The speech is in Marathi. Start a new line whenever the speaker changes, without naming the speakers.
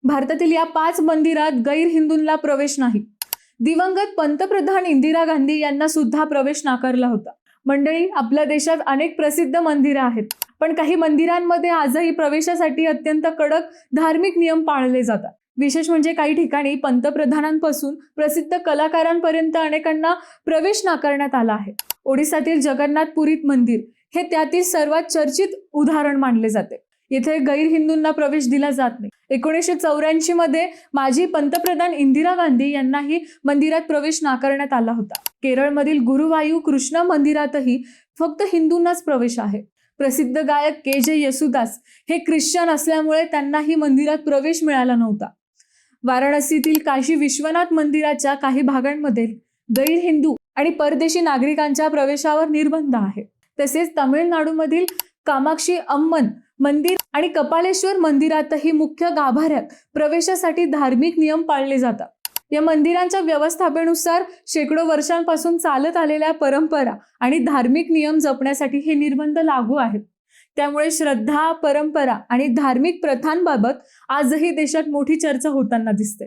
भारतातील या 5 मंदिरात गैर हिंदूंना प्रवेश नाही। दिवंगत पंतप्रधान इंदिरा गांधी यांना सुद्धा प्रवेश नाकारला होता। मंडळी, आपल्या देशात अनेक प्रसिद्ध मंदिरे आहेत, पण काही मंदिरांमध्ये आजही प्रवेशासाठी अत्यंत कडक धार्मिक नियम पाळले जातात। विशेष म्हणजे काही ठिकाणी पंतप्रधानांपासून प्रसिद्ध कलाकारांपर्यंत अनेकांना प्रवेश नाकारण्यात आला आहे। ओडिसातील जगन्नाथपुरीत मंदिर हे त्यातील सर्वात चर्चित उदाहरण मानले जाते। येथे गैर हिंदूंना प्रवेश दिला जात नाही। 1984 मध्ये माजी पंतप्रधान इंदिरा गांधी यांनाही मंदिरात प्रवेश नाकारण्यात आला होता। केरळमधील गुरुवायूर कृष्ण मंदिरातही फक्त हिंदूंनाच प्रवेश आहे। प्रसिद्ध गायक के.जे. येसुदास हे ख्रिश्चन असल्यामुळे त्यांनाही मंदिरात प्रवेश मिळाला नव्हता। वाराणसीतील काशी विश्वनाथ मंदिराच्या काही भागांमध्ये गैर हिंदू आणि परदेशी नागरिकांच्या प्रवेशावर निर्बंध आहे। तसेच तामिळनाडूमधील कामाक्षी अम्मन मंदिर आणि कपालेश्वर मंदिरातही मुख्य गाभाऱ्यात प्रवेशासाठी धार्मिक नियम पाळले जातात। या मंदिरांच्या व्यवस्थापनेनुसार शेकडो वर्षांपासून चालत आलेल्या परंपरा आणि धार्मिक नियम जपण्यासाठी हे निर्बंध लागू आहेत। त्यामुळे श्रद्धा, परंपरा आणि धार्मिक प्रथांबाबत आजही देशात मोठी चर्चा होताना दिसते।